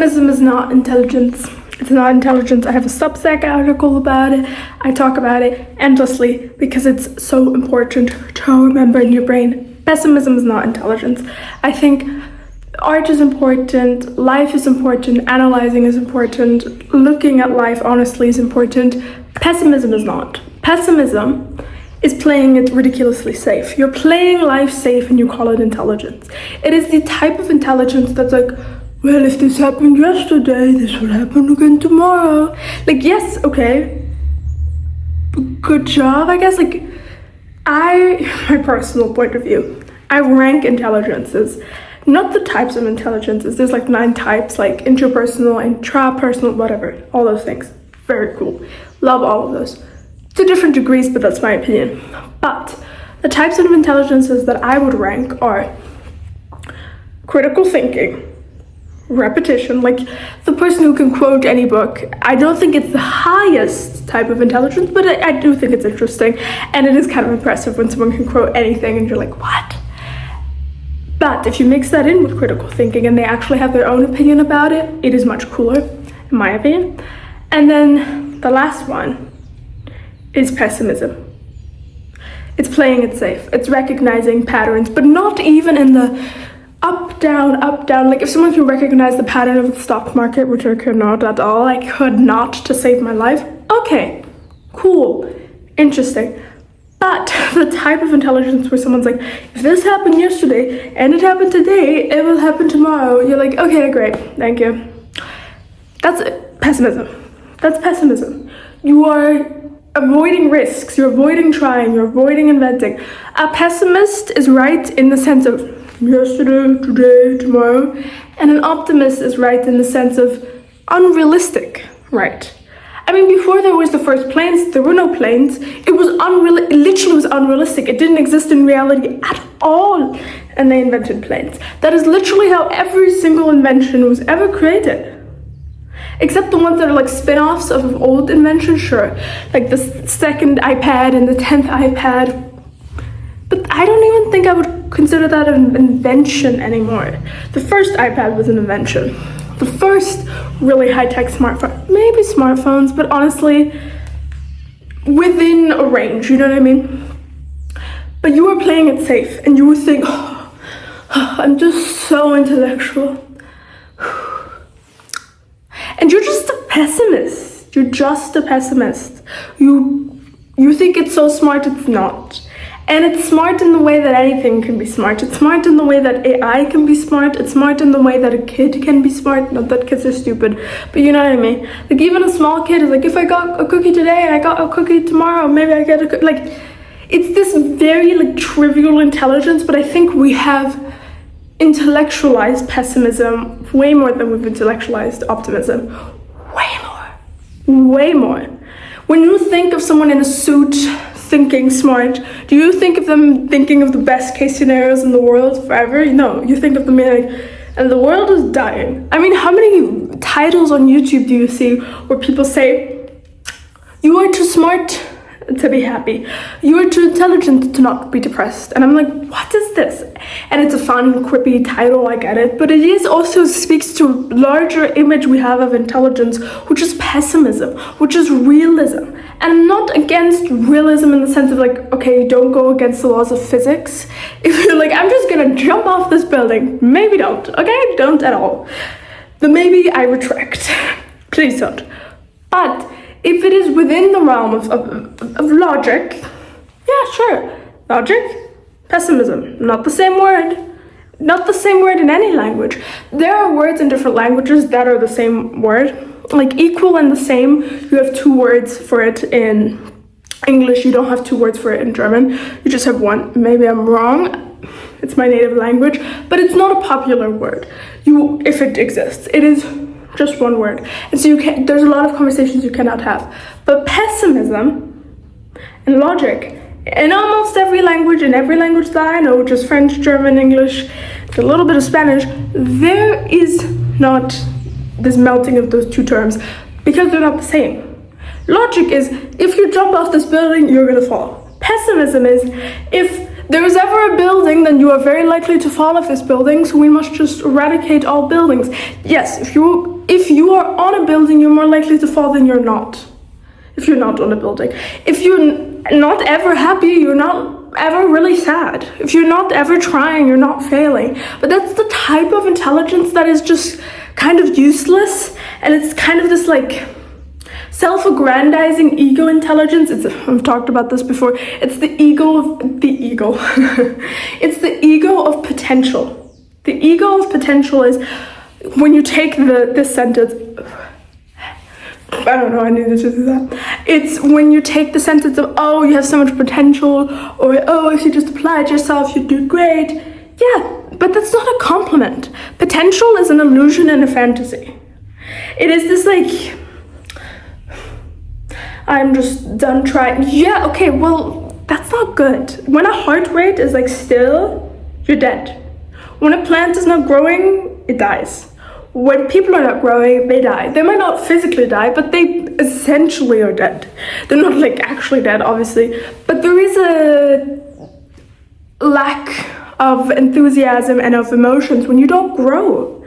Pessimism is not intelligence. It's not intelligence. I have a Substack article about it. I talk about it endlessly because it's so important to remember in your brain. Pessimism is not intelligence. I think art is important, life is important, analyzing is important, looking at life honestly is important. Pessimism is not. Pessimism is playing it ridiculously safe. You're playing life safe and you call it intelligence. It is the type of intelligence that's like, well, if this happened yesterday, this will happen again tomorrow. Like, yes, okay, good job, I guess. Like, my personal point of view, I rank intelligences, not the types of intelligences. There's like 9 types, like interpersonal, intrapersonal, whatever, all those things. Very cool. Love all of those. To different degrees, but that's my opinion. But the types of intelligences that I would rank are critical thinking, repetition, like the person who can quote any book. I don't think it's the highest type of intelligence, but I do think it's interesting, and it is kind of impressive when someone can quote anything and you're like, what? But if you mix that in with critical thinking and they actually have their own opinion about it, it is much cooler, in my opinion. And then the last one is pessimism. It's playing it safe. It's recognizing patterns, but not even in the up, down, up, down. Like if someone can recognize the pattern of the stock market, which I could not at all, I could not to save my life. Okay, cool, interesting. But the type of intelligence where someone's like, if this happened yesterday and it happened today, it will happen tomorrow. You're like, okay, great, thank you. That's pessimism. That's pessimism. You are avoiding risks, you're avoiding trying, you're avoiding inventing. A pessimist is right in the sense of yesterday, today, tomorrow, and an optimist is right in the sense of unrealistic, right? I mean, before there was the first planes, there were no planes. It literally was unrealistic. It didn't exist in reality at all, and they invented planes. That is literally how every single invention was ever created. Except the ones that are like spin-offs of old inventions, sure. Like the second iPad and the 10th iPad. But I don't even think I would consider that an invention anymore. The first iPad was an invention. The first really high-tech smartphone, maybe smartphones, but honestly, within a range, you know what I mean? But you were playing it safe, and you would think, oh, I'm just so intellectual. And you're just a pessimist. You're just a pessimist. You think it's so smart, it's not. And it's smart in the way that anything can be smart. It's smart in the way that AI can be smart. It's smart in the way that a kid can be smart. Not that kids are stupid, but you know what I mean? Like even a small kid is like, if I got a cookie today and I got a cookie tomorrow, maybe I get a cookie. Like, it's this very like trivial intelligence, but I think we have intellectualized pessimism way more than we've intellectualized optimism. Way more. When you think of someone in a suit thinking smart, do you think of them thinking of the best case scenarios in the world forever? No, you think of them being like, and the world is dying. I mean, how many titles on YouTube do you see where people say, you are too smart to be happy, you are too intelligent to not be depressed? And I'm like, what is this? And it's a fun, quippy title, I get it, but it is also speaks to a larger image we have of intelligence, which is pessimism, which is realism. And I'm not against realism in the sense of like, okay, don't go against the laws of physics. If you're like, I'm just gonna jump off this building, maybe don't, okay? Don't at all. The maybe I retract. Please don't. But if it is within the realm of logic, yeah, sure. Logic, pessimism, not the same word. Not the same word in any language. There are words in different languages that are the same word. Like equal and the same, you have 2 words for it in English. You don't have 2 words for it in German. You just have 1. Maybe I'm wrong. It's my native language, but it's not a popular word. If it exists, it is just 1 word. And so there's a lot of conversations you cannot have. But pessimism and logic, in almost every language, in every language that I know, which is French, German, English, a little bit of Spanish, there is not this melting of those 2 terms because they're not the same. Logic is, if you jump off this building, you're gonna fall. Pessimism is, if there is ever a building, then you are very likely to fall off this building, so we must just eradicate all buildings. Yes, if you are on a building, you're more likely to fall than you're not. If you're not on a building. If you're not ever happy, you're not ever really sad. If you're not ever trying, you're not failing. But that's the type of intelligence that is just kind of useless, and it's kind of this like self-aggrandizing ego intelligence. I've talked about this before. It's the ego. It's the ego of potential. The ego of potential is when you take this sentence. I don't know, I needed to do that. It's when you take the sentence of, oh, you have so much potential, or oh, if you just applied yourself, you'd do great. Yeah, but that's not a compliment. Potential is an illusion and a fantasy. It is this like, I'm just done trying. Yeah, okay, well, that's not good. When a heart rate is like still, you're dead. When a plant is not growing, it dies. When people are not growing, they die. They might not physically die, but they essentially are dead. They're not like actually dead, obviously, but there is a lack of enthusiasm and of emotions when you don't grow.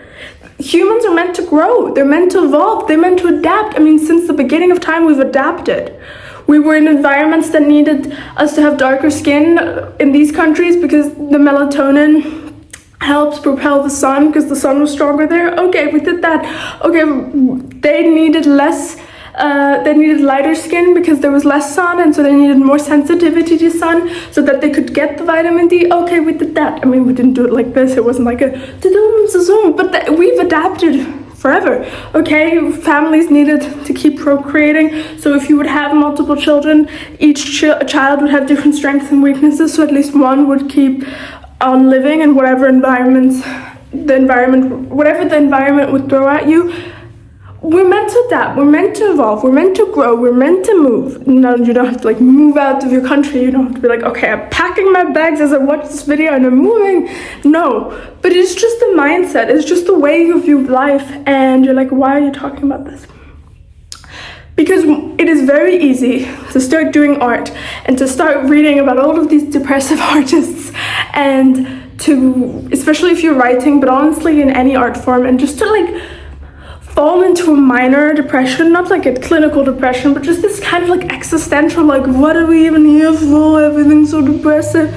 Humans are meant to grow. They're meant to evolve. They're meant to adapt. I mean, since the beginning of time, we've adapted. We were in environments that needed us to have darker skin in these countries because the melatonin helps propel the sun because the sun was stronger there. Okay, we did that. Okay, they needed lighter skin because there was less sun, and so they needed more sensitivity to sun so that they could get the vitamin D. Okay, we did that. I mean, we didn't do it like this. It wasn't like a zoom, but we've adapted forever. Okay, families needed to keep procreating, so if you would have multiple children, each child would have different strengths and weaknesses, so at least one would keep on living in whatever the environment would throw at you. We're meant to adapt, we're meant to evolve, we're meant to grow, we're meant to move. No, you don't have to like move out of your country. You don't have to be like, okay, I'm packing my bags as I watch this video and I'm moving. No, but it's just the mindset, it's just the way you view life, and you're like, why are you talking about this? Because it is very easy to start doing art and to start reading about all of these depressive artists, and to, especially if you're writing, but honestly in any art form, and just to like fall into a minor depression, not like a clinical depression, but just this kind of like existential, like, what are we even here for? Everything's so depressive.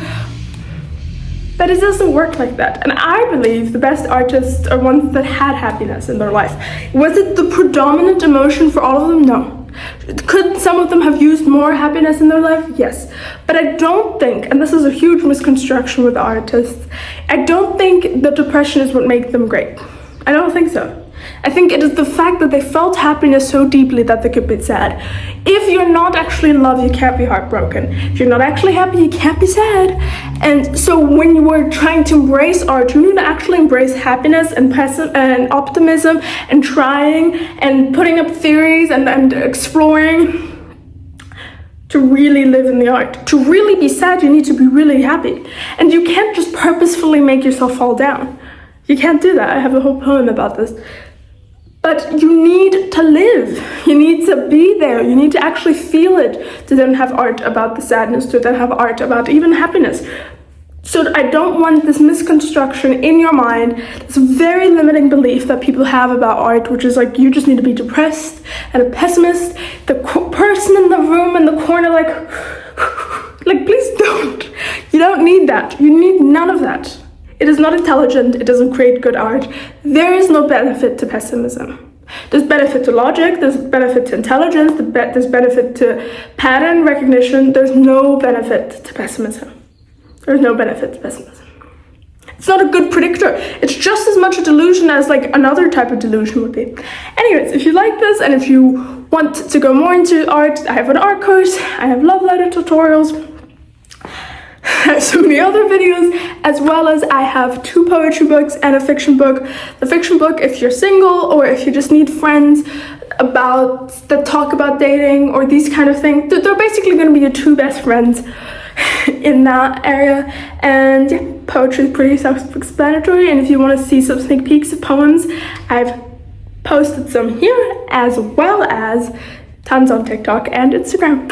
But it doesn't work like that. And I believe the best artists are ones that had happiness in their life. Was it the predominant emotion for all of them? No. Could some of them have used more happiness in their life? Yes. But I don't think, and this is a huge misconstruction with artists, I don't think that depression is what makes them great. I don't think so. I think it is the fact that they felt happiness so deeply that they could be sad. If you're not actually in love, you can't be heartbroken. If you're not actually happy, you can't be sad. And so when you were trying to embrace art, you need to actually embrace happiness and optimism and trying and putting up theories and exploring to really live in the art. To really be sad, you need to be really happy. And you can't just purposefully make yourself fall down. You can't do that. I have a whole poem about this. But you need to live. You need to be there. You need to actually feel it to then have art about the sadness, to then have art about even happiness. So I don't want this misconstruction in your mind, this very limiting belief that people have about art, which is like, you just need to be depressed and a pessimist. The person in the room in the corner like please don't. You don't need that. You need none of that. It is not intelligent, it doesn't create good art. There is no benefit to pessimism. There's benefit to logic, there's benefit to intelligence, there's benefit to pattern recognition. There's no benefit to pessimism. There's no benefit to pessimism. It's not a good predictor. It's just as much a delusion as like another type of delusion would be. Anyways, if you like this and if you want to go more into art, I have an art course, I have love letter tutorials, I have so many other videos, as well as I have 2 poetry books and a fiction book. The fiction book, if you're single or if you just need friends that talk about dating or these kind of things, they're basically going to be your 2 best friends in that area. And yeah, poetry is pretty self-explanatory, and if you want to see some sneak peeks of poems, I've posted some here, as well as tons on TikTok and Instagram.